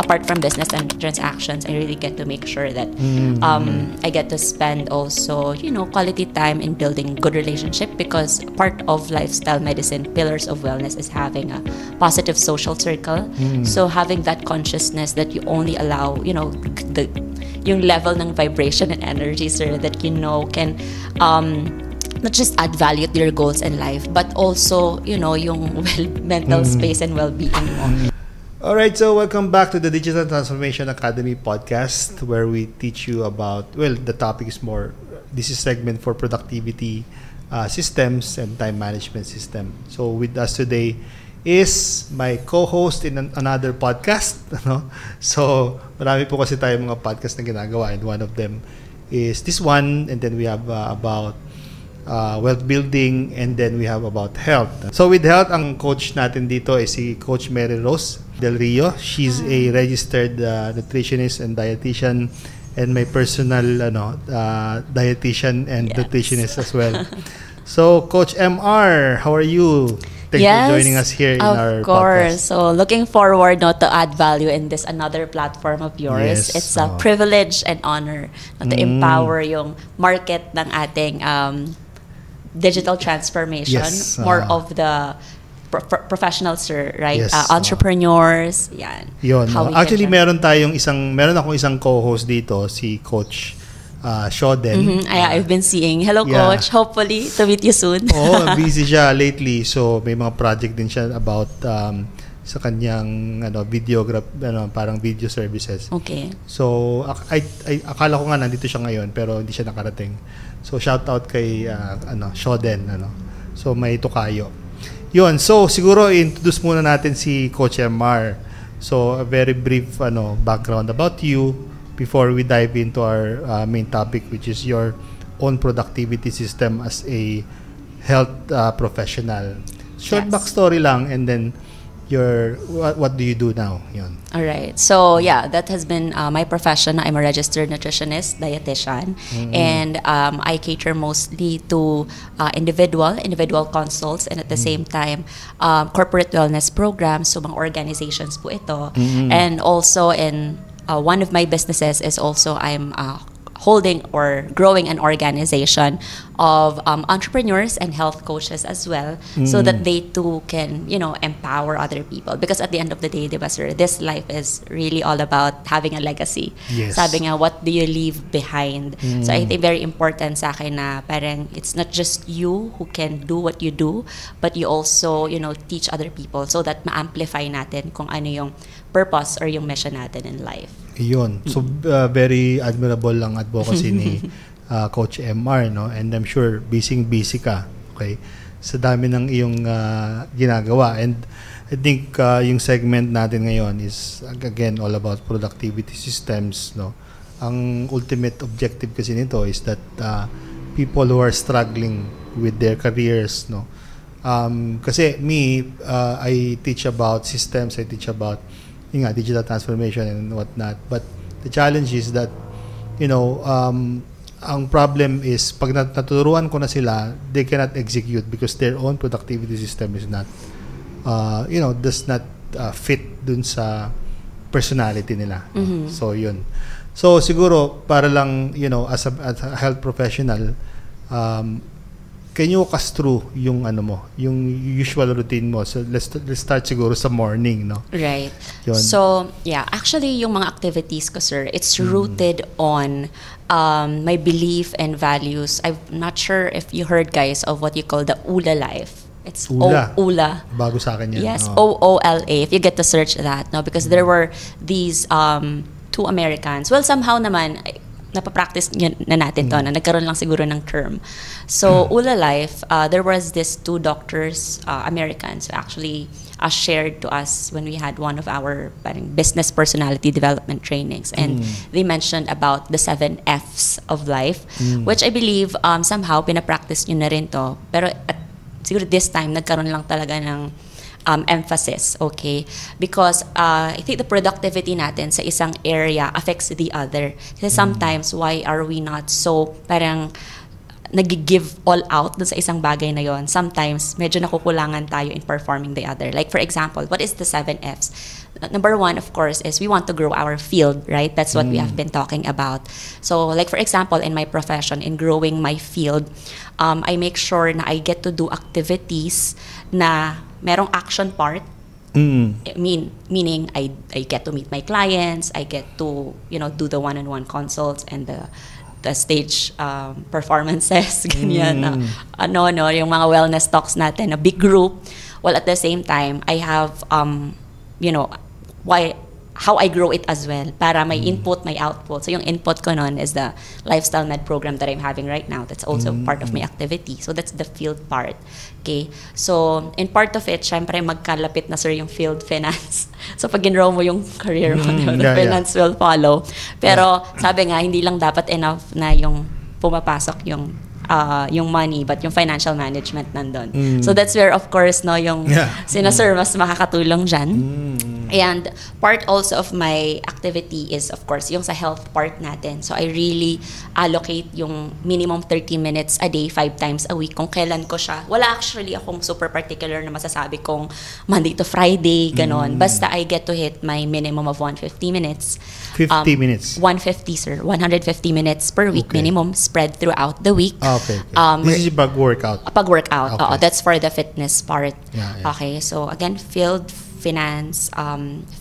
apart from business and transactions, I really get to make sure that I get to spend also, quality time in building good relationship, because part of lifestyle medicine, pillars of wellness, is having a positive social circle. So having that consciousness that you only allow, yung level ng vibration and energy, sir, that can not just add value to your goals in life, but also, yung mental space and well-being mo. All right, so welcome back to the Digital Transformation Academy podcast, where we teach you about, the topic is more, this is segment for productivity systems and time management system. So with us today is my co-host in another podcast. So marami po kasi tayo mga podcast na ginagawa, and one of them is this one, and then we have about wealth building, and then we have about health. So with health, ang coach natin dito is si Coach Mary Rose Del Rio. She's a registered nutritionist and dietitian, and my personal dietitian and nutritionist as well. So Coach MR, how are you? Thanks for joining us here in our podcast. Of course. So looking forward to add value in this another platform of yours. Yes. It's a privilege and honor to empower yung market ng ating digital transformation. Yes. More of the professionals, sir, right? Yes. Entrepreneurs, yan. Yun. Actually, meron akong isang co-host dito, si Coach Shoden. I've been seeing. Hello, Coach. Hopefully, to meet you soon. Busy siya lately. So, may mga project din siya about sa kanyang parang video services. Okay. So, akala ko nga nandito siya ngayon, pero hindi siya nakarating. So, shout out kay Shoden. So, may tukayo. Yun. So, siguro introduce muna natin si Coach MR. So, a very brief background about you before we dive into our main topic, which is your own productivity system as a health professional. Short backstory lang, and then what do you do now? Yun. All right. So that has been my profession. I'm a registered nutritionist, dietitian, and I cater mostly to individual consults, and at the same time corporate wellness programs. So mga organizations po ito, and also in one of my businesses is also I'm holding or growing an organization of entrepreneurs and health coaches as well, so that they too can empower other people, because at the end of the day, diba, sir, this life is really all about having a legacy. Yes. Sabi nga, what do you leave behind? So I think very important sa akin na parang it's not just you who can do what you do, but you also teach other people, so that ma-amplify natin kung ano yung purpose or yung mission natin in life. Yun. So, very admirable lang advocacy ni Coach MR, no? And I'm sure busy ka, okay? Sa dami ng iyong ginagawa. And I think yung segment natin ngayon is, again, all about productivity systems, no? Ang ultimate objective kasi nito is that people who are struggling with their careers, no? Kasi I teach about systems, I teach about digital transformation and whatnot. But the challenge is that, ang problem is pag natuturuan ko na sila, they cannot execute because their own productivity system is not, does not fit dun sa personality nila. So, yun. So, siguro, para lang, as a health professional, can you walk us through yung yung usual routine mo? So let's start siguro sa morning, no? Right. Yun. So, actually yung mga activities ko, sir, it's rooted on my belief and values. I'm not sure if you heard, guys, of what you call the ULA life. It's ULA. Bago sa akin yan. Yes, OOLA. If you get to search that, no, because there were these two Americans. Well, somehow naman napapractice na natin to, na nagkaroon lang siguro ng term. So, ULA Life, there was this two doctors, Americans, who actually shared to us when we had one of our business personality development trainings. And they mentioned about the 7 Fs of life, which I believe somehow pinapractice nyo na rin to. Pero siguro this time, nagkaroon lang talaga ng emphasis, okay? Because I think the productivity natin sa isang area affects the other. Kasi sometimes, why are we not so parang nag-give all out dun sa isang bagay na yon? Sometimes, medyo nakukulangan tayo in performing the other. Like, for example, what is the 7 Fs? number one, of course, is we want to grow our field, right? That's what we have been talking about. So like for example, in my profession, in growing my field, I make sure na I get to do activities na merong action part. Meaning I get to meet my clients, I get to, you know, do the one-on-one consults and the stage performances, ganyan na yung mga wellness talks natin, a big group, while at the same time I have you know, how I grow it as well, para may input, may output. So yung input ko nun is the lifestyle med program that I'm having right now. That's also part of my activity. So that's the field part. Okay? So in part of it, syempre magkalapit na sir yung field finance. So pag enroll mo yung career mo, the finance will follow. Pero sabi nga, hindi lang dapat enough na yung pumapasok yung money, but yung financial management nandun. So that's where of course no yung sina sir mas makakatulong dyan. And part also of my activity is of course yung sa health part natin. So I really allocate yung minimum 30 minutes a day, 5 times a week kung kailan ko siya. Wala actually akong super particular na masasabi kong Monday to Friday, ganon. Basta I get to hit my minimum of 150 minutes. 50 minutes? 150 sir. 150 minutes per week minimum, spread throughout the week. Okay. This is pag-workout? Pag-workout. Okay. That's for the fitness part. Yeah. Okay, so again, field, finance,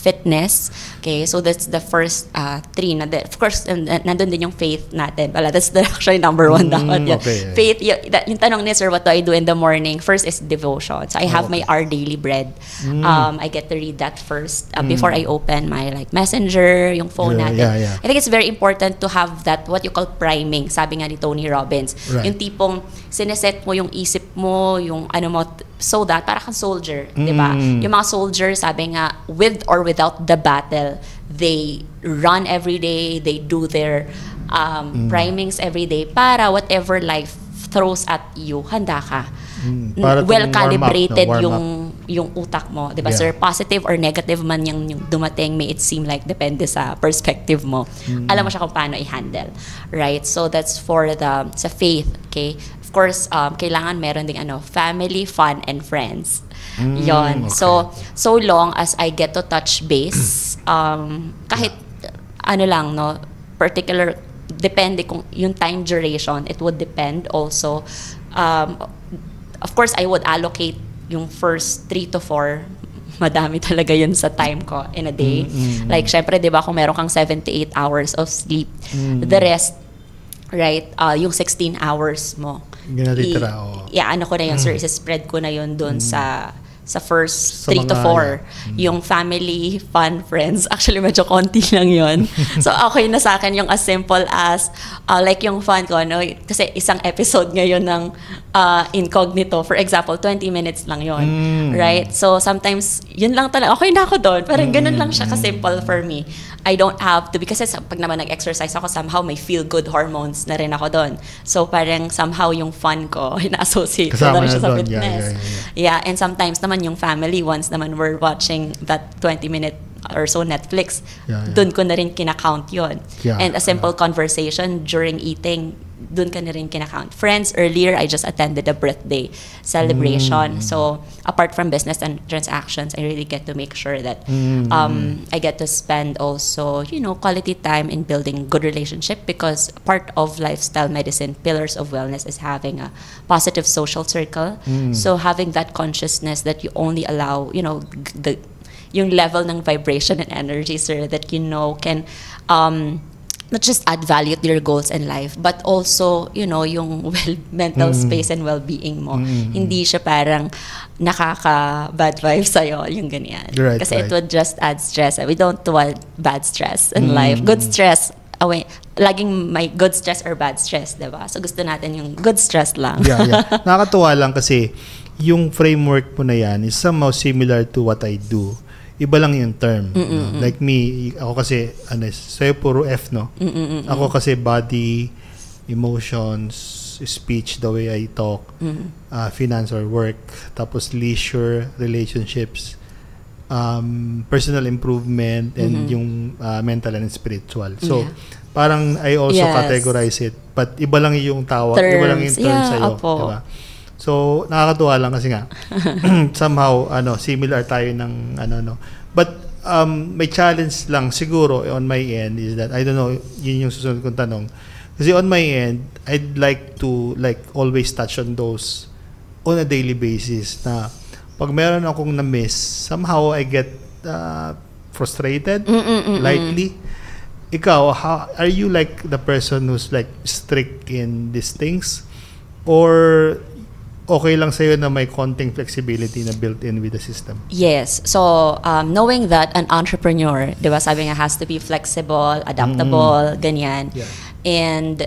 fitness. Okay, so that's the first three. Of course, nandun din yung faith natin. That's actually number one dapat yan. Okay. Faith, yung tanong ni sir, what do I do in the morning? First is devotion. So I have my Our Daily Bread. I get to read that first before I open my like messenger, yung phone natin. I think it's very important to have that, what you call priming. Sabi nga ni Tony Robbins. Right. Yung tipong sineset mo yung isip mo, yung ano mo, so that para kang soldier, di ba? Yung mga soldiers, sabi nga, with or without the battle, they run every day, they do their primings every day para whatever life throws at you, handa ka. Well calibrated yung utak mo, di ba sir? Positive or negative man yung dumating, may it seem like depende sa perspective mo. Alam mo siya kung paano i-handle, right? So that's for sa faith, okay? Of course, kailangan meron ding family, fun, and friends. Yon. Okay. So long as I get to touch base, kahit lang, no, particular, depende kung yung time duration, it would depend also. Of course, I would allocate yung first 3 to 4. Madami talaga yun sa time ko in a day. Like, syempre, di ba, kung meron kang 7 to 8 hours of sleep, the rest, right, yung 16 hours mo. Ginatitira, ano ko na yun, sir, isa-spread ko na yun dun sa first 3 to 4. Yung family, fun, friends. Actually, medyo konti lang yun. So, okay na sa akin yung as simple as, like yung fun ko, no? Kasi isang episode ngayon ng Incognito, for example, 20 minutes lang yun. Right? So, sometimes, yun lang talaga. Okay na ako doon. Parang ganun lang siya ka-simple for me. I don't have to, because pag naman nag-exercise ako, somehow may feel-good hormones na rin ako doon. So, parang somehow yung fun ko, na-associate ko na siya sa fitness. Yeah, and sometimes naman yung family, once naman we're watching that 20-minute or so Netflix, doon ko na rin kinakount yun. And a simple conversation during eating, doon ka na rin kinakount. Friends, earlier, I just attended a birthday celebration. So, apart from business and transactions, I really get to make sure that I get to spend also, quality time in building good relationship, because part of lifestyle medicine, pillars of wellness, is having a positive social circle. So, having that consciousness that you only allow, yung level ng vibration and energy, sir, that can not just add value to your goals in life, but also, yung mental space and well-being mo. Hindi siya parang nakaka-bad vibes sa'yo, yung ganyan. Right, Kasi it would just add stress. We don't want bad stress in life. Good stress, laging may good stress or bad stress, diba? So gusto natin yung good stress lang. Nakakatuwa lang kasi yung framework mo na yan is somehow similar to what I do. Iba lang yung term. Like me, ako kasi, sa'yo puro F, no? Ako kasi body, emotions, speech, the way I talk, finance or work, tapos leisure, relationships, personal improvement, and yung mental and spiritual. So, parang I also categorize it. But iba lang yung tawag, iba lang yung term sa'yo. Diba? So, nakakatuwa lang kasi nga somehow similar tayo ng But may challenge lang siguro on my end is that, I don't know, yun yung susunod kong tanong. Kasi on my end, I'd like to like always touch on those on a daily basis na pag meron akong na-miss, somehow I get frustrated, lightly. Ikaw, are you like the person who's like strict in these things? Or okay lang sa'yo na may konting flexibility na built in with the system? Yes. So, knowing that an entrepreneur, di ba, sabi nga, has to be flexible, adaptable, ganyan. Yeah. And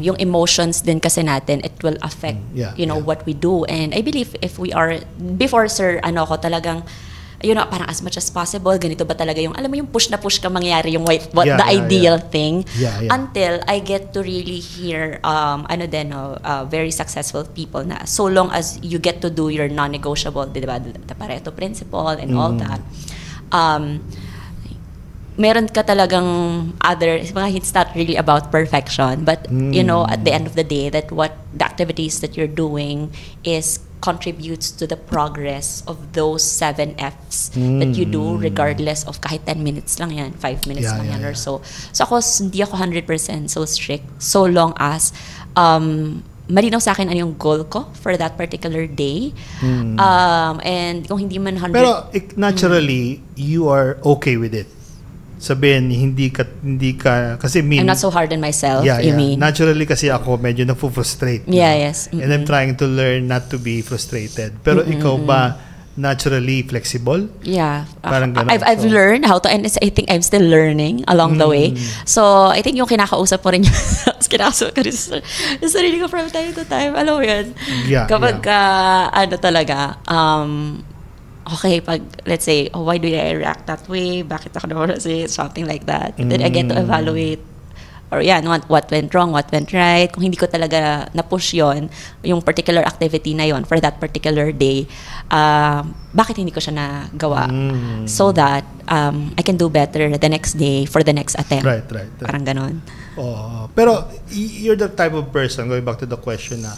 yung emotions din kasi natin, it will affect, what we do. And I believe if we are, before, sir, talagang, parang as much as possible, ganito ba talaga yung, alam mo yung push na push ka mangyari yung the ideal thing. Until I get to really hear, very successful people na so long as you get to do your non-negotiable, di ba, the Pareto principle and all that. Meron ka talagang it's not really about perfection, but at the end of the day, that what the activities that you're doing is contributes to the progress of those 7 Fs that you do, regardless of kahit 10 minutes lang yan, 5 minutes lang yan or so. So hindi ako 100% so strict, so long as malinaw sa akin ano yung goal ko for that particular day. And kung hindi man 100... Pero naturally, you are okay with it. Sabihin, hindi ka kasi I'm not so hard on myself, you mean? Naturally kasi ako medyo na-frustrate. Yes. And I'm trying to learn not to be frustrated. Pero ikaw ba naturally flexible? Yeah. Parang ganun. I've learned how to, and I think I'm still learning along the way. So, I think yung kinakausap ko rin yun, kinakausap ko rin sa sarili ko from time to time. Alam mo yun? Kapag talaga, okay, pag, let's say, why do I react that way? Bakit ako naman kasi something like that? Then I get to evaluate, or what went wrong, what went right. Kung hindi ko talaga na-push yung particular activity na yon for that particular day, bakit hindi ko siya nagawa? So that I can do better the next day for the next attempt. Right. Parang ganon. Pero you're the type of person, going back to the question na,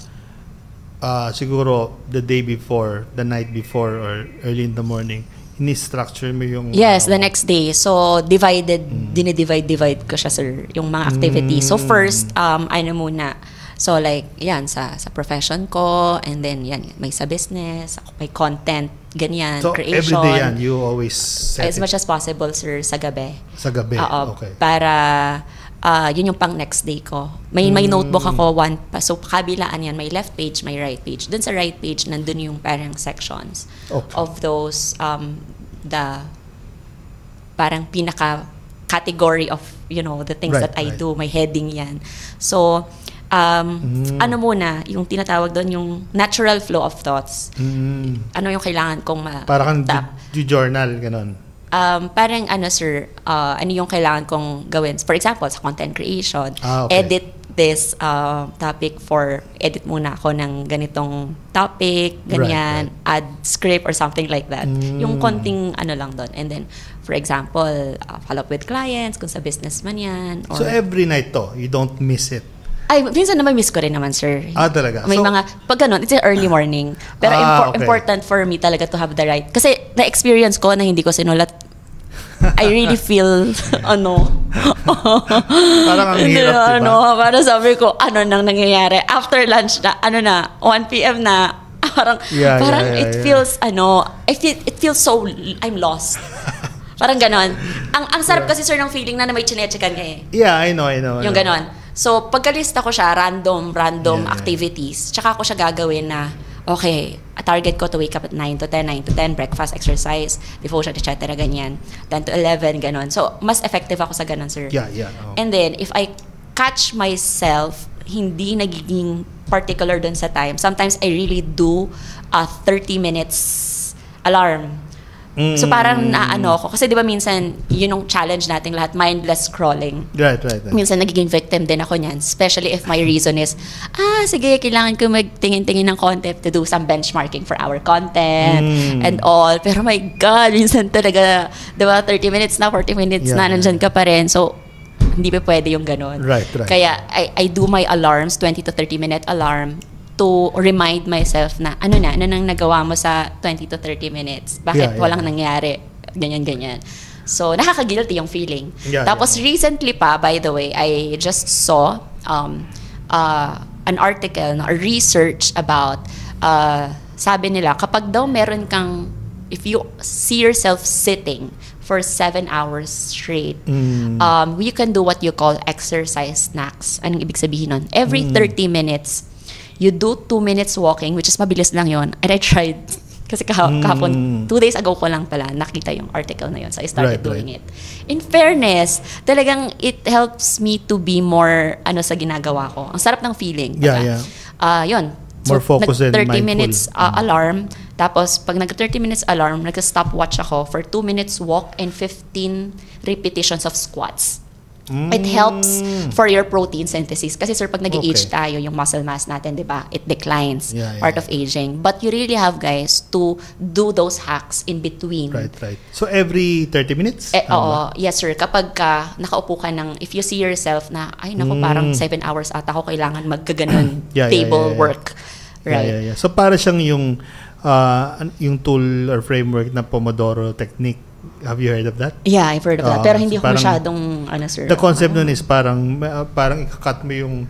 siguro the day before, the night before, or early in the morning, ini-structure mo yung... Yes, the next day. So, dinidivide ko siya, sir, yung mga activities. So, first, muna. So, like, yan, sa profession ko, and then, yan, may sa business, may content, ganyan, so, creation. So, every day yan, you always set as much as possible, sir, sa gabi. Sa gabi, okay. Para... yun yung pang next day ko. May notebook ako, so kabilaan yan, may left page, may right page. Dun sa right page, nandun yung parang sections of those, the parang pinaka category of, the things that I do, may heading yan. So, muna, yung tinatawag doon, yung natural flow of thoughts. Ano yung kailangan kong parang journal, ganon. Parang sir, ano yung kailangan kong gawin? For example, sa content creation, edit this topic edit muna ako ng ganitong topic, ganyan, add script or something like that. Yung konting lang doon. And then, for example, follow up with clients, kung sa business man yan. So every night to, you don't miss it? Ay, minsan naman miss ko rin naman, sir. Talaga? May pag ganun, it's early morning. Pero important for me talaga to have the right. Kasi na-experience ko na hindi ko sinulat. I really feel, parang ang hirap, diba? Parang sabi ko, nang nangyayari? After lunch na, 1 p.m. na, parang it feels, it feels so, I'm lost. Parang ganon. Ang sarap kasi, sir, ng feeling na may chinechekan ka eh. Yeah, I know. Yung ganon. So, pagkalista ko siya, random activities. Tsaka ko siya gagawin na, okay, a target ko to wake up at 9 to 10, breakfast, exercise, devotion, etc. ganyan. 10 to 11, ganon. So, mas effective ako sa ganon, sir. Yeah. And then, if I catch myself, hindi nagiging particular dun sa time, sometimes I really do a 30 minutes alarm. So parang naano ako. Kasi di ba minsan, yun yung challenge nating lahat, mindless scrolling. Right. Minsan nagiging victim din ako niyan. Especially if my reason is, sige, kailangan ko magtingin-tingin ng content to do some benchmarking for our content and all. Pero my God, minsan talaga, di ba, 30 minutes na, 40 minutes na, nandyan ka pa rin. So, hindi pa pwede yung ganun. Right. Kaya, I do my alarms, 20 to 30 minute alarm, to remind myself na ano nang nagawa mo sa 20 to 30 minutes? Bakit walang nangyari? ganyan. So, nakaka-guilty yung feeling. Yeah, Tapos, recently pa, by the way, I just saw an article, a research about, sabi nila, kapag daw meron kang, if you see yourself sitting for 7 hours straight, you can do what you call exercise snacks. Anong ibig sabihin nun? Every 30 minutes, you do 2 minutes walking, which is mabilis lang yon. And I tried. Kasi kahapon, 2 days ago ko lang pala nakita yung article na yun. So I started doing it. In fairness, talagang it helps me to be more sa ginagawa ko. Ang sarap ng feeling. Yeah. Yun. More focused and 30 mindful. minutes alarm. Tapos, pag nag-30 minutes alarm, nag-stopwatch ako for 2 minutes walk and 15 repetitions of squats. It helps for your protein synthesis. Kasi sir, pag nag-age tayo, yung muscle mass natin, di ba? It declines. Part of aging. But you really have, guys, to do those hacks in between. Right. So, every 30 minutes? Oo. Yes, sir. Kapag nakaupo ka ng, if you see yourself na, ay, naku, parang 7 hours ata ako kailangan magkaganon table work. Right. Yeah. So, para siyang yung tool or framework na Pomodoro technique. Have you heard of that? Yeah, I've heard of that. Pero hindi ko masyadong, sir. The concept nun is parang ikakat mo yung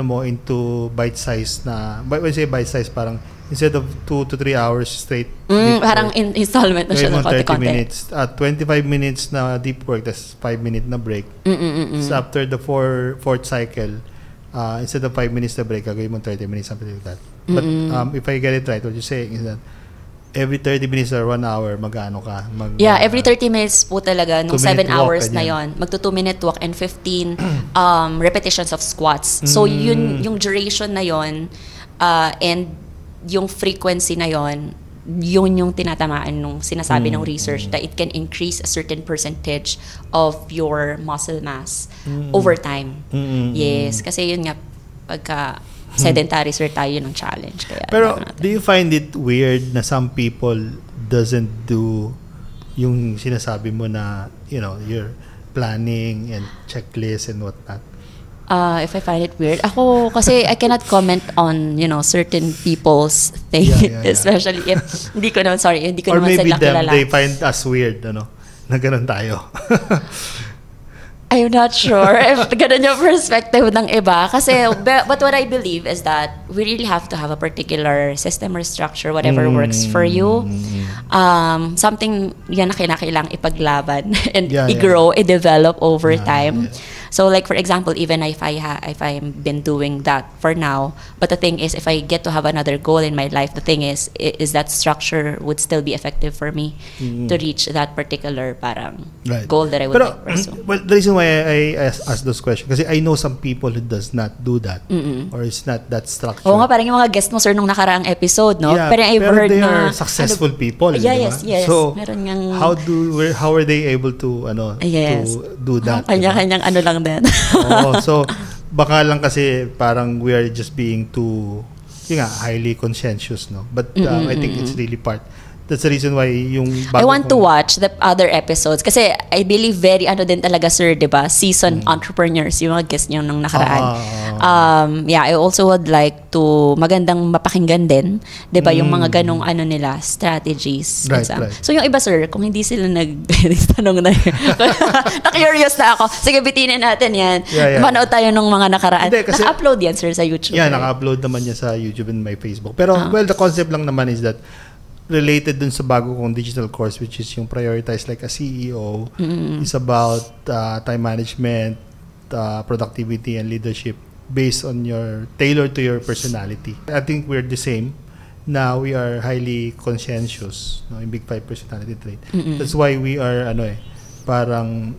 mo into bite-size na, when I say bite-size, parang instead of 2 to 3 hours straight deep parang work, installment na siya ng 30 konti-konti. minutes. 25 minutes na deep work, tas 5-minute na break. So after the fourth cycle, instead of 5 minutes na break, gagawin mo 30 minutes, something like that. But if I get it right, what you're saying is that every 30 minutes or 1 hour, mag-ano ka? Every 30 minutes po talaga, nung 7 hours na yon, magto-2-minute walk and 15 repetitions of squats. So, yun, yung duration na yon and yung frequency na yon, yun yung tinatamaan nung sinasabi ng research that it can increase a certain percentage of your muscle mass over time. Yes, kasi yun nga, pagka sedentary sir tayo ng challenge. Kaya pero do you find it weird na some people doesn't do yung sinasabi mo na, your planning and checklist and whatnot? If I find it weird, ako kasi I cannot comment on certain people's thing, especially if hindi ko naman sila kilala. Or maybe they find us weird, na ganun tayo. I'm not sure if ganun yung perspective ng iba. Kasi, but what I believe is that we really have to have a particular system or structure, whatever works for you. Something yan na kinakailangang ipaglaban and i-grow, i-develop over time. So like for example, even if I'm been doing that for now, but the thing is, if I get to have another goal in my life, the thing is that structure would still be effective for me to reach that particular goal that I would like to pursue. Well, the reason why I ask those questions, kasi I know some people who does not do that or it's not that structured. Oo nga, parang yung mga guest mo sir nung nakaraang episode, no? Yeah, I've heard they na are successful people. Yes. So meron ngang, how are they able to to do that? Kanya-kanyang lang din. So baka lang kasi parang we are just being too highly conscientious, no? But I think it's really that's the reason why yung I want to watch the other episodes kasi I believe very din talaga sir, 'di ba? Seasoned entrepreneurs yung mga guest niyo nung nakaraan. I also would like to magandang mapakinggan din, 'di ba? Yung mga ganong nila strategies. Right. So yung iba sir, kung hindi sila nagtanong na na-curious na ako. Sige, bitinin natin 'yan. Manood tayo nung mga nakaraan. Naka-upload yan sir sa YouTube. Yeah, naka-upload naman yan sa YouTube and my Facebook. Pero the concept lang naman is that related dun sa bago kong digital course, which is yung Prioritize Like a CEO. It's about time management, productivity, and leadership based on tailored to your personality. I think we're the same. Now we are highly conscientious, yung Big 5 personality trait. That's why we are parang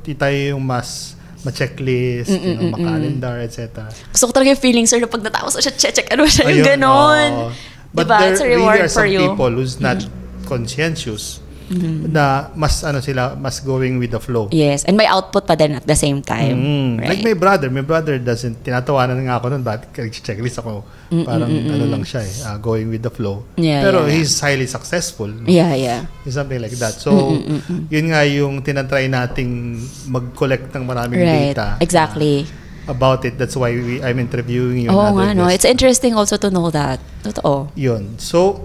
tayo yung mas ma-checklist, ma-calendar, etc. Gusto ko talaga yung feeling sir na pag natapos siya, check siya yung ganon. But diba? there It's a really reward are some for you. people who's not conscientious na mas mas going with the flow. Yes, and may output pa din at the same time. Right? Like my brother doesn't, tinatawanan nga ako nun, bakit checklist ako, parang lang siya going with the flow. Pero he's highly successful. No? Yeah. It's something like that. So, yun nga yung tinatry nating mag-collect ng maraming data. Exactly. About it. That's why I'm interviewing you. It's interesting also to know that. Totoo. Yun. So,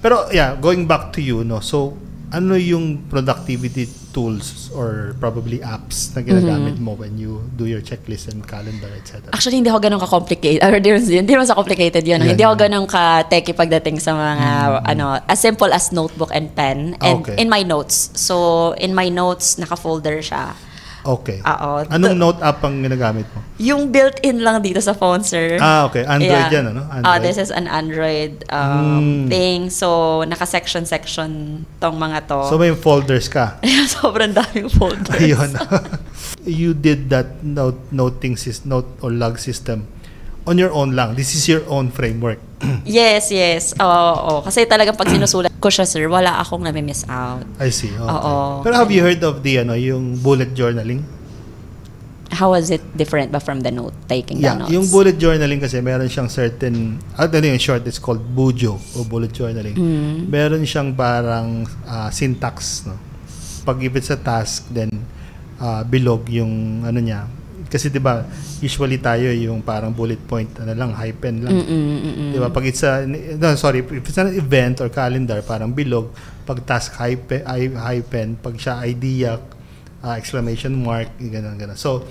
pero going back to you, no. So, ano yung productivity tools or probably apps na ginagamit mo when you do your checklist and calendar, etc.? Actually, hindi ako ganun ka-complicated. Or hindi naman sa complicated yun. Hindi ako ganun ka-techy pagdating sa mga, as simple as notebook and pen. And in my notes. So, in my notes, naka-folder siya. Okay. Anong note app ang ginagamit mo? Yung built-in lang dito sa phone, sir. Okay. Android yan, ano? Android. This is an Android thing. So, naka-section tong mga to. So, may folders ka? Sobrang daming folders. Ayun. You did that note or log system on your own lang. This is your own framework. Yes. Oo. Kasi talagang pag sinusulat ko siya, sir, wala akong nami-miss out. I see. Okay. Oo. Pero have you heard of yung bullet journaling? How was it different ba from the taking the notes? Yung bullet journaling kasi meron siyang certain, yung short, it's called Bujo o bullet journaling. Meron siyang parang syntax, no? Pag if it's a task, then bilog yung ano niya. Kasi 'di ba, usually tayo yung parang bullet point hypen lang. 'Di ba? Pag it's if it's an event or calendar, parang bilog. Pag task hypen, pag siya idea, exclamation mark, ganun. So,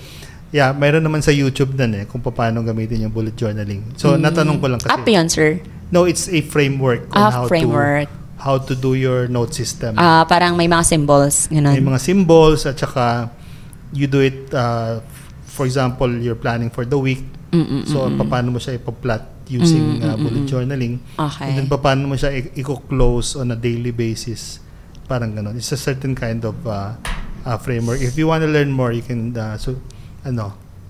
mayroon naman sa YouTube kung paano gamitin yung bullet journaling. So, natanong ko lang kasi. App yun, sir? No, it's a framework on how to do your note system. Parang may mga symbols, ganun. May mga symbols at saka you do it for example, you're planning for the week. So, paano mo siya ipa-plot using bullet journaling. Okay. And then, paano mo siya i-close on a daily basis. Parang ganun. It's a certain kind of framework. If you want to learn more, you can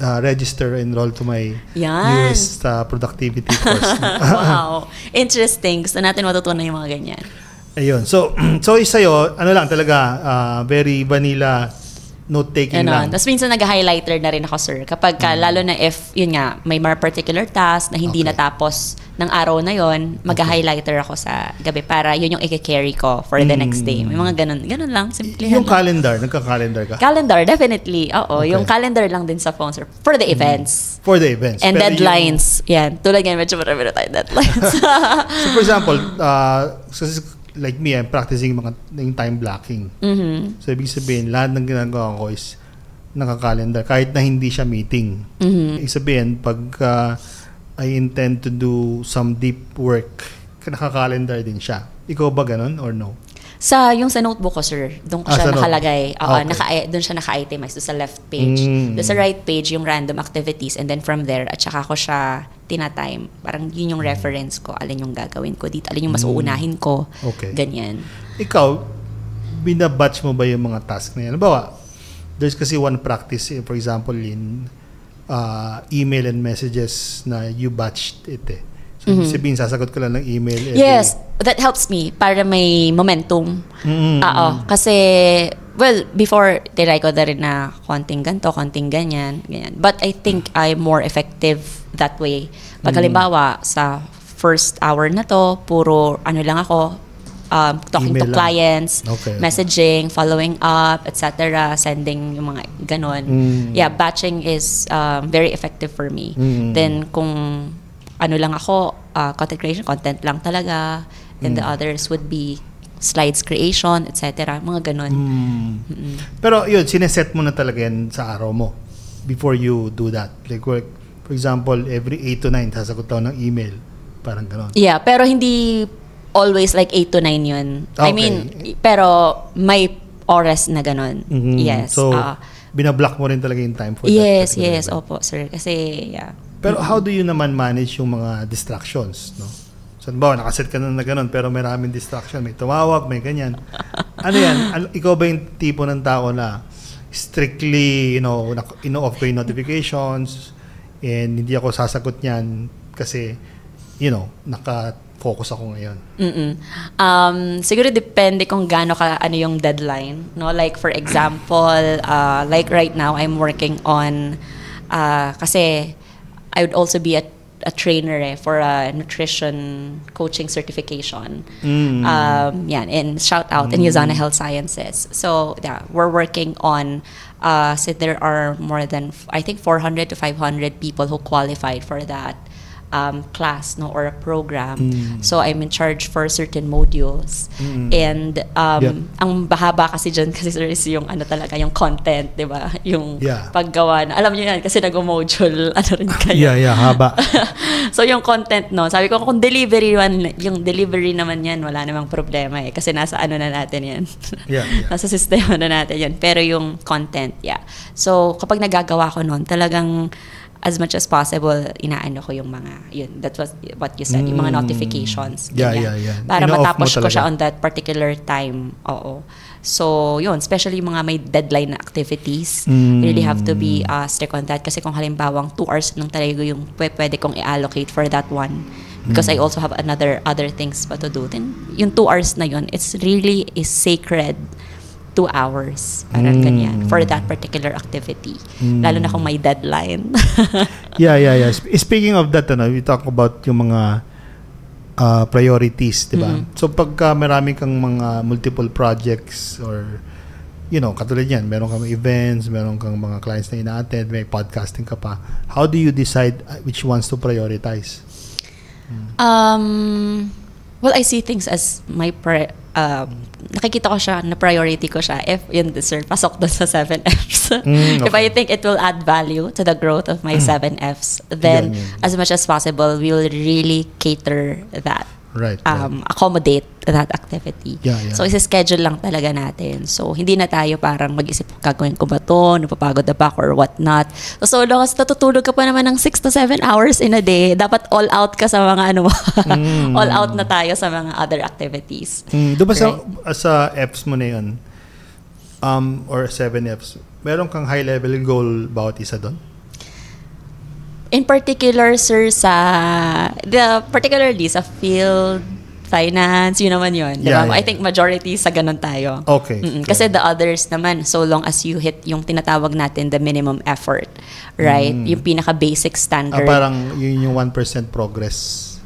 register, enroll to my newest productivity course. Wow. Interesting. Gusto natin matutunan yung mga ganyan. Ayun. So sa'yo, lang talaga, very vanilla note-taking lang. Tapos minsan nag-highlighter na rin ako, sir. Kapag lalo na if, yun nga, may mga particular task na hindi natapos ng araw na yon, mag-highlighter ako sa gabi para yun yung i-carry ko for the next day. May mga ganun. Ganun lang. Simple yung calendar, nagka-calendar ka? Calendar, definitely. Oo. Okay. Yung calendar lang din sa phone, sir. For the events. For the events. And pero deadlines. Yan. Tulad nga, medyo marami na tayo deadlines. So, for example, like me, I'm practicing yung time blocking. So, ibig sabihin, lahat ng ginagawa ko is naka-calendar, kahit na hindi siya meeting. Ibig sabihin, pag I intend to do some deep work, naka-calendar din siya. Ikaw ba ganun or no? Yung sa notebook ko, sir, doon ko siya nakalagay. Doon siya naka-itemize, doon sa left page. Doon sa right page, yung random activities, and then from there, at saka ko siya tinatime. Parang yun yung reference ko, alin yung gagawin ko dito, alin yung mas uunahin ko. Okay. Ganyan. Ikaw, binabatch mo ba yung mga task na yan? Bawa, there's kasi one practice, for example, in email and messages na you batched it So, sabihin, sasagot ko lang ng email. Yes, that helps me para may momentum. Kasi, before, tinry ko na rin na konting ganito, konting ganyan. But I think I'm more effective that way. Pag halimbawa, sa first hour na to, puro lang ako, talking to clients, messaging, following up, etc., sending yung mga ganon. Batching is very effective for me. Then, kung lang ako, content creation, content lang talaga, and the others would be slides creation, etc., mga ganon. Pero yun, sineset mo na talaga yan sa araw mo before you do that. Like, for example, every 8 to 9, sasagot ako ng email. Parang ganon. Yeah, pero hindi always like 8 to 9 yun. Okay. I mean, pero may oras na ganon. Yes. So, binablock mo rin talaga yung time for that. Yes, opo, sir. Kasi, Pero how do you naman manage yung mga distractions, no? So, nakaset ka na gano'n, pero may maraming distraction. May tumawag, may ganyan. Ano yan? Ikaw ba yung tipo ng tao na strictly, ino-off ko yung notifications and hindi ako sasagot niyan kasi, naka-focus ako ngayon? Siguro depende kung gaano yung deadline. No? Like, for example, like right now, I'm working on, kasi I would also be a trainer for a nutrition coaching certification. And shout out in Usana Health Sciences. So we're working on. So there are more than I think 400 to 500 people who qualified for that class, no, or a program. So I'm in charge for certain modules. And ang bahaba kasi dyan kasi sir is yung ano talaga, yung content, di ba? Yung paggawa na. Alam niyo yan kasi nag-module, ano rin kayo. Haba. So yung content, no, sabi ko kung yung delivery naman yan, wala namang problema eh. Kasi nasa ano na natin yan. Nasa sistema na natin yan. Pero yung content, So kapag nagagawa ko nun, talagang as much as possible, inaano ko yung mga, yun, that was what you said, yung mga notifications. Para matapos ko siya on that particular time. Oo. So, yun, especially mga may deadline na activities, really have to be strict on that. Kasi kung halimbawang 2 hours lang talaga yung pwede kong i-allocate for that one. Because I also have other things pa to do. Then, yung 2 hours na yun, it's really is sacred 2 hours. Parang ganyan. For that particular activity. Lalo na kung may deadline. Speaking of that, we talk about yung mga priorities, di ba? So, pagka marami kang mga multiple projects or, katulad yan, meron kang events, meron kang mga clients na ina-attend, may podcasting ka pa. How do you decide which ones to prioritize? Well, I see things as my nakikita ko siya, na priority ko siya if yun, sir, pasok doon sa 7Fs. Okay. If I think it will add value to the growth of my 7Fs, then as much as possible, we will really cater that. Right. Accommodate that activity. So, isa-schedule lang talaga natin. So, hindi na tayo parang mag-isip, gagawin ko ba ito, napapagod na ba or what not. So long as natutulog ka pa naman ng 6 to 7 hours in a day, dapat all out ka sa mga all out na tayo sa mga other activities. Diba sa Fs mo na yun, or 7Fs, meron kang high-level goal bawat isa doon? In particular, sir, particularly sa field, finance, yun naman yun. Diba? I think majority sa ganun tayo. Okay. Kasi the others naman, so long as you hit yung tinatawag natin the minimum effort, right? Yung pinaka-basic standard. Parang yun yung 1% progress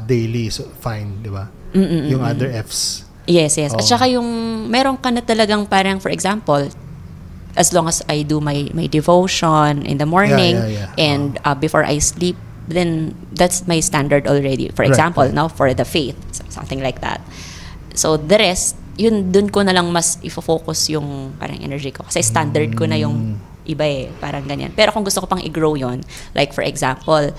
daily, so fine, di ba? Yung other Fs. Yes. At saka yung, meron ka na talagang parang, for example, as long as I do my devotion in the morning and before I sleep, then that's my standard already. For example, now for the faith, something like that. So the rest, yun dun ko na lang mas ifo-focus yung parang energy ko. Kasi standard ko na yung iba parang ganyan. Pero kung gusto ko pang i-grow yun, like for example,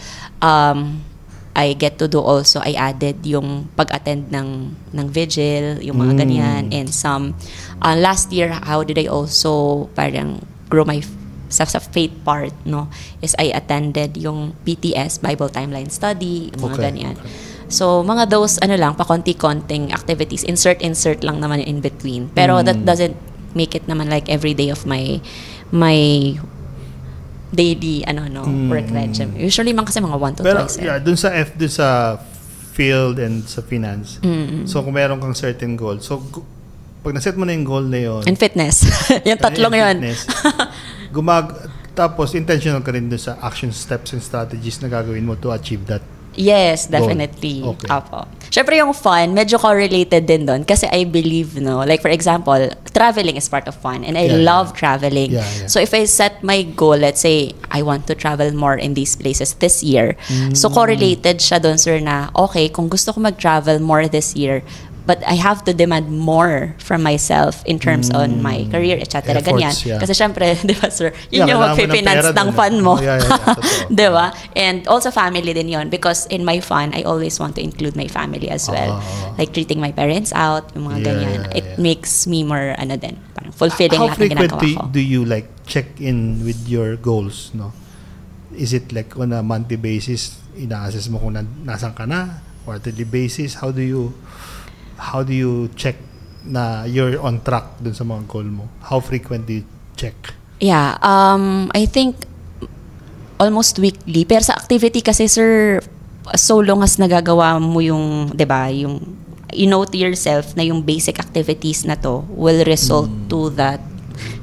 I get to do also, I added yung pag-attend ng vigil, yung mga ganyan, and some, last year, how did I also parang grow my sa faith part, no, is I attended yung BTS, Bible Timeline Study, mga ganyan. So, mga those, pakonti-konting activities, insert lang naman in between. Pero that doesn't make it naman like every day of my daily work regimen. Usually man kasi mga 1 to 2 twice. Pero dun sa field and sa finance. So kung meron kang certain goal. So pag naset mo na yung goal na yun. And fitness. Yung tatlong yun. Tapos intentional ka rin dun sa action steps and strategies na gagawin mo to achieve that. Yes, definitely. Okay. Apo. Syempre yung fun, medyo correlated din doon kasi I believe, like for example, traveling is part of fun and I love traveling. So if I set my goal, let's say, I want to travel more in these places this year. So correlated siya doon, sir, na okay, kung gusto ko mag-travel more this year, but I have to demand more from myself in terms on my career, etc. Ganyan. Kasi syempre, di ba, sir, yun yung mag-finance ng fun mo. Di ba? And also family din yun because in my fun, I always want to include my family as well. Like treating my parents out, yung mga ganyan. It makes me more, parang fulfilling lahat ng ginagawa ko. How frequently do you check in with your goals, no? Is it like on a monthly basis, ina-assess mo kung nasan ka na? Quarterly basis? How do you check na you're on track dun sa mga goal mo? How frequent do you check? I think almost weekly. Pero sa activity kasi, sir, so long as nagagawa mo yung, di ba, yung you know to yourself na yung basic activities na to will result to that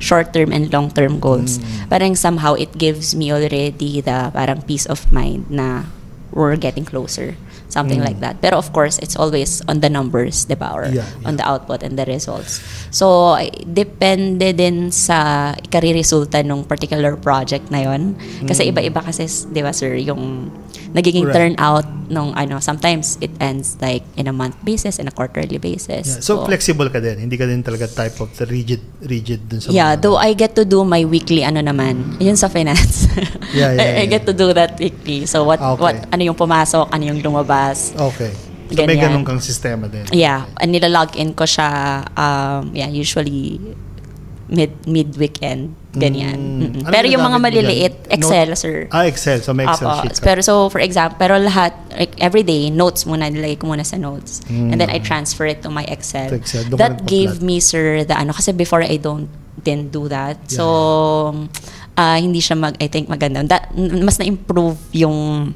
short-term and long-term goals. Parang somehow it gives me already the parang peace of mind na we're getting closer. Something like that. Pero of course, it's always on the numbers, diba? Or on the output and the results. So, depende din sa ikariresulta ng particular project na yon. Kasi iba-iba kasi, diba, sir, yung nagiging Right. turnout nung sometimes it ends like in a month basis, in a quarterly basis. Yeah. So flexible ka din. Hindi ka din talaga type of the rigid dun sa Yeah, mga- though I get to do my weekly naman, yun sa finance. Yeah, yeah, I get to do that weekly. So what ano yung pumasok, ano yung lumabas. Okay. So may Ganyan. ganun kang sistema din. Yeah, and nilalog in ko siya usually mid-weekend, ganyan. Ano Pero yung mga ginagamit mo maliliit, dyan? Excel, Note? sir. Excel. So may Excel Apo. sheet ka. Pero so for example, pero lahat everyday notes muna, nilagay ko muna sa notes. And then I transfer it to my Excel. To Excel. Doon ka That nagpa-plot. gave me, sir, the kasi before I didn't do that. Yeah. So hindi siya I think maganda. Mas na-improve yung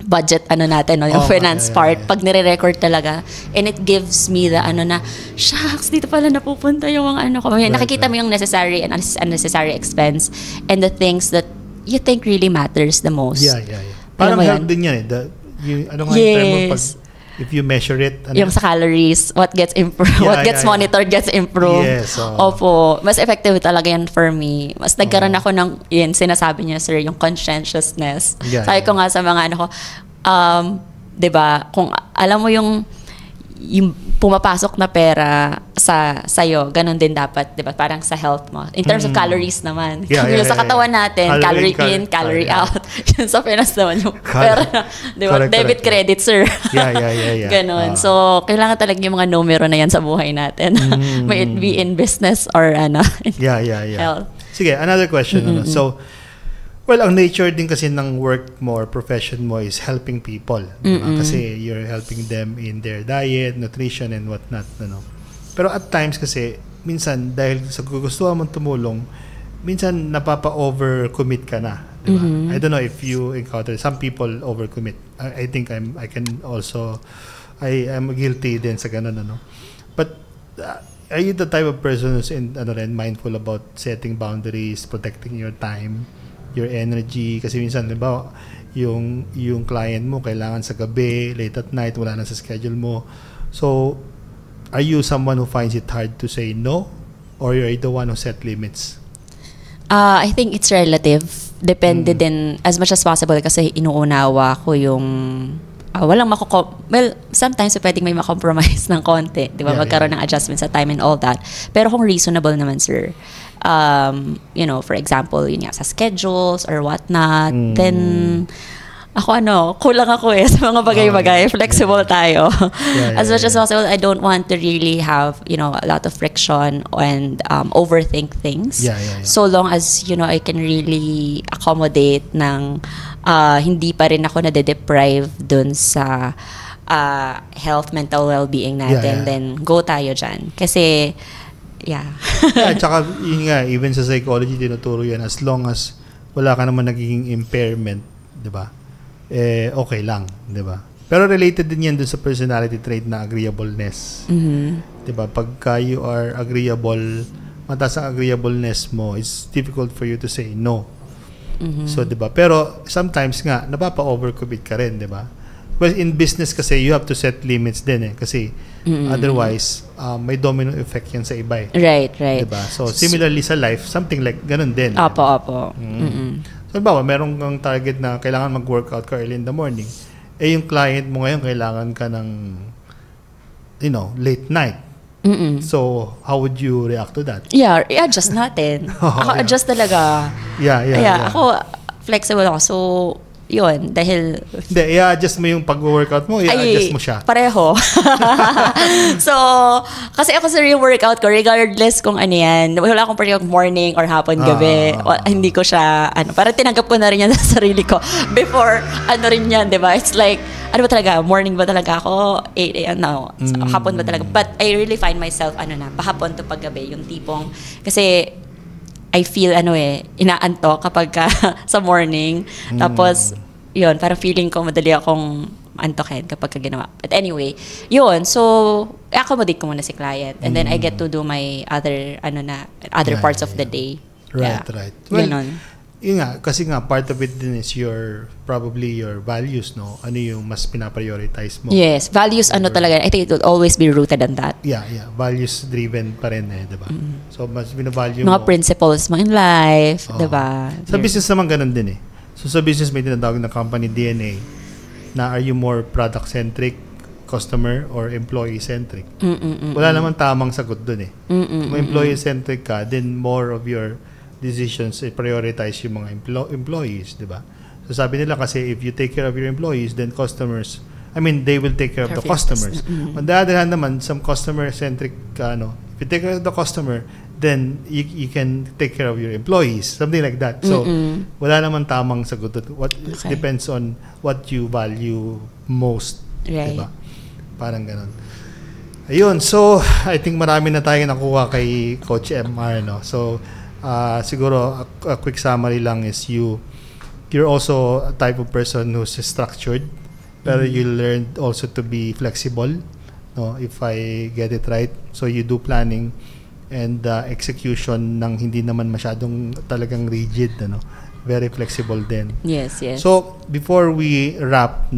budget natin, no? Yung Okay, finance yeah, part yeah. pag nire-record talaga, and it gives me the na shucks, dito pala napupunta yung mga ko. Right, Nakikita mo yung necessary and unnecessary expense and the things that you think really matters the most. Yeah. Parang Alam mo health yan? din yan eh. Ano nga yung term mo pag Yes. if you measure it, Yung sa calories, what gets improved, Yeah, what gets yeah. monitored gets improved. Yes, oo. Opo, mas effective talaga yan for me. Mas nagkaroon ako ng, yun, sinasabi niya, sir, yung conscientiousness. Yeah, Sabi ko nga sa mga ko, 'di ba, kung alam mo yung pumapasok na pera sa'yo, ganun din dapat, 'di ba? Parang sa health mo. In terms of calories naman. Yeah, yung sa yeah. katawan natin, Calorie calorie in, calorie out. out. Yung sa finance naman, yung pera, 'di ba? Correct, Debit, correct. credit, sir. Yeah. Ganon. Ah. So, kailangan talaga yung mga numero na yan sa buhay natin. May it be in business or Yeah. health. Sige, another question. So, well, ang nature din kasi ng work mo or profession mo is helping people. Diba? Kasi you're helping them in their diet, nutrition, and whatnot. Pero at times kasi, minsan, dahil sa gugustuhan mong tumulong, minsan napapa-overcommit ka na. Diba? I don't know if you encounter, some people overcommit. I think I am guilty din sa ganun. But, are you the type of person who's mindful about setting boundaries, protecting your time, your energy? Kasi minsan, di ba, yung client mo kailangan sa gabi, late at night, wala na sa schedule mo. So, are you someone who finds it hard to say no? Or you're the one who set limits? I think it's relative. Depende din, as much as possible, kasi inuunawa ko yung walang well, sometimes pwedeng may makompromise ng konti, di ba? Yeah, Magkaroon ng adjustment sa time and all that. Pero kung reasonable naman, sir, for example, yun nga, sa schedules or whatnot, then ako kulang ako sa mga bagay-bagay. Flexible tayo. As much as possible, I don't want to really have, a lot of friction and overthink things. Yeah. So long as, I can really accommodate ng hindi pa rin ako nade-deprive dun sa health, mental well-being natin, Yeah. then go tayo dyan. Kasi, yeah. Tsaka, yun nga, even sa psychology, tinuturo yan, as long as wala ka naman nagiging impairment, di ba? Okay lang, di ba? Pero related din yan dun sa personality trait na agreeableness. Di ba? Pagka you are agreeable, mataas ang agreeableness mo, it's difficult for you to say no. So, di ba? Pero sometimes nga, napapa-overcommit ka rin, di ba? Well, in business kasi, you have to set limits din Kasi otherwise, may domino effect yan sa iba Right. Di ba? So, similarly sa life, something like ganun din. Opo. So, bawa, meron kang target na kailangan mag-workout ka early in the morning. Yung client mo ngayon, kailangan ka ng, late night. So, how would you react to that? Yeah, i-adjust natin. Ako, adjust talaga. Yeah. Ako, flexible ako. So, yun, dahil Hindi, i-adjust mo yung pag-workout mo, i-adjust mo siya. Pareho. So, kasi ako sa workout ko, regardless kung ano yan, wala akong parang morning or hapon, gabi, hindi ko siya, parang tinanggap ko na rin yan sa sarili ko. Before, rin yan, di ba? It's like, ba talaga, morning ba talaga ako? 8 a.m. No, hapon ba talaga? But I really find myself, pahapon to paggabi, yung tipong, kasi, I feel inaantok kapag sa morning. Tapos, yun, parang feeling ko madali akong antokin kapag ginawa. But anyway, yun. So, accommodate ko muna si client. And then I get to do my other parts of the day. Right. Well, Ganon. Yun nga, kasi nga, part of it din is probably your values, no? Ano yung mas pinaprioritize mo? Yes. Values, talaga. I think it will always be rooted on that. Yeah. Values-driven pa rin di ba? So, mas binavalue mo. Mga principles mo in life, di ba? Sa business naman ganun din So, So sa business may tinatawag na company DNA na are you more product-centric, customer, or employee-centric? Wala naman tamang sagot dun eh. Kung employee-centric ka, then more of your decisions prioritize yung mga employees, di ba? So sabi nila kasi if you take care of your employees, then customers, they will take care of the customers. On the other hand naman, some customer-centric, if you take care of the customer, then you can take care of your employees, something like that. So wala naman tamang sagot. What depends on what you value most, right? Diba? Parang ganun. Ayun, so I think marami na tayong nakuha kay Coach MR, no? So siguro a quick summary lang is you're also a type of person who's structured, pero you learned also to be flexible, no? If I get it right. So you do planning and execution ng hindi naman masyadong talagang rigid, very flexible din. Yes. So before we wrap,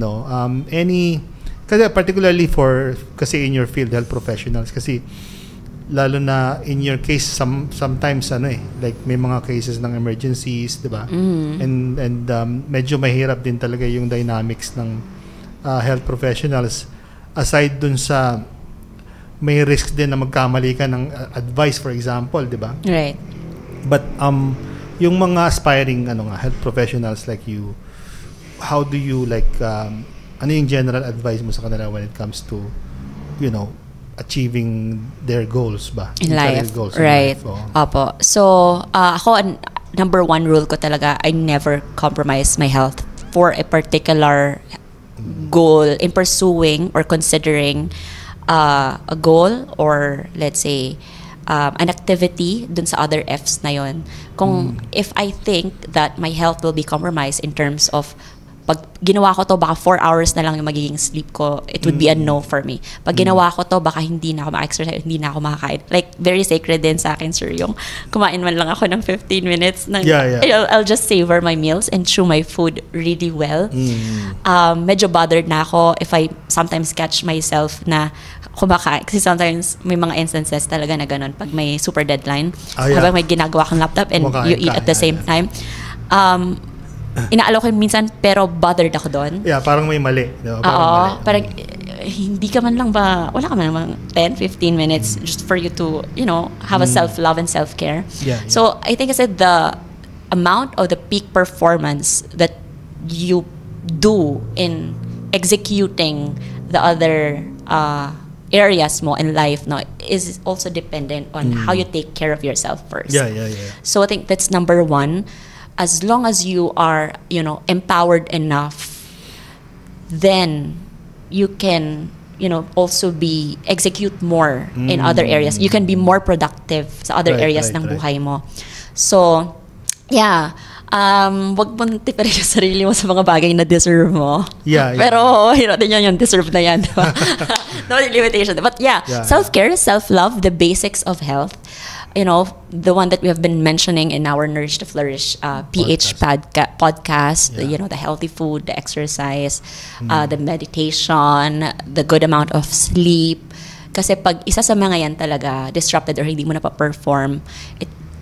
kasi particularly kasi in your field, health professionals, kasi lalo na in your case sometimes like may mga cases ng emergencies, di ba? And medyo mahirap din talaga yung dynamics ng health professionals, aside dun sa may risk din na magkamali ka ng advice, for example, di ba? Right. But yung mga aspiring health professionals like you, how do you ano yung general advice mo sa kanila when it comes to achieving their goals ba in life? Goals right. In life, Opo. So ako, number one rule ko talaga, I never compromise my health for a particular goal in pursuing or considering a goal, or let's say an activity dun sa other F's na yon. Kung if I think that my health will be compromised in terms of pag ginawa ko to, baka 4 hours na lang yung magiging sleep ko, it would be a no for me. Pag ginawa ko to, baka hindi na ako ma-exercise, hindi na ako makakain. Like, very sacred din sa akin, sir, yung kumain man lang ako ng 15 minutes. I'll just savor my meals and chew my food really well. Medyo bothered na ako if I sometimes catch myself na kumakain. Kasi sometimes may mga instances talaga na ganun. Pag may super deadline, habang may ginagawa kang laptop and you eat at the same time. Inaalo ko minsan, pero bothered ako doon. Yeah, parang may mali. Parang hindi ka man lang ba, wala ka man lang 10-15 minutes just for you to, have a self-love and self-care. Yeah. So, I think I said the amount of the peak performance that you do in executing the other areas mo in life is also dependent on how you take care of yourself first. Yeah. So, I think that's number one. As long as you are, empowered enough, then you can, also execute more in other areas. You can be more productive sa other areas ng buhay mo. So, yeah. Wag mong tipirin yung sarili mo sa mga bagay na deserve mo. Yeah. Pero, din yung deserve na yan. Diba? No limitation. But yeah, self-care, self-love, the basics of health. The one that we have been mentioning in our Nourish to Flourish PH podcast, the healthy food, the exercise, the meditation, the good amount of sleep. Kasi pag isa sa mga yan talaga disrupted or hindi mo na pa-perform,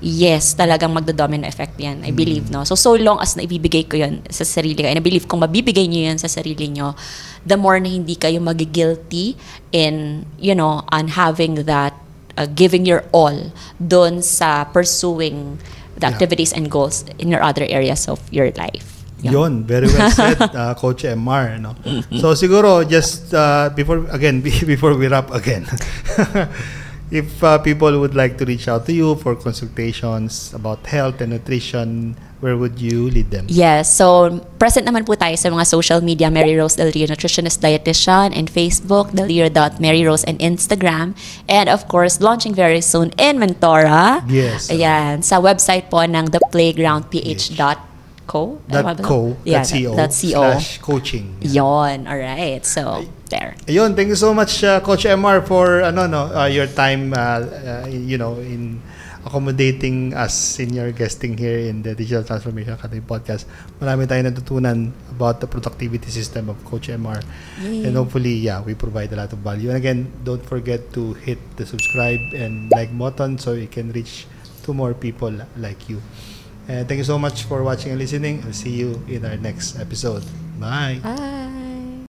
yes, talagang magdo-domino effect yan. I believe, no? So long as naibibigay ko yun sa sarili ko, and I believe kung mabibigay nyo yun sa sarili nyo, the more na hindi kayo mag-guilty in, on having that, giving your all doon sa pursuing the activities and goals in your other areas of your life. Yun, very well said, Coach MR. So siguro, just before we wrap again, if people would like to reach out to you for consultations about health and nutrition, where would you lead them? Yes, so present naman po tayo sa mga social media, Mary Rose Del Rio Nutritionist Dietitian, and Facebook, delrio.maryrose, and Instagram. And of course, launching very soon in Mentora. Yes. Ayan, sa website po ng theplaygroundph.co. .co/coaching. Yon, alright. So, there. Ayun, thank you so much, Coach MR, for your time, in accommodating us in your guesting here in the Digital Transformation Academy podcast. Marami tayong natutunan about the productivity system of Coach MR. And hopefully, we provide a lot of value. And again, don't forget to hit the subscribe and like button so you can reach to more people like you. And thank you so much for watching and listening. I'll see you in our next episode. Bye. Bye.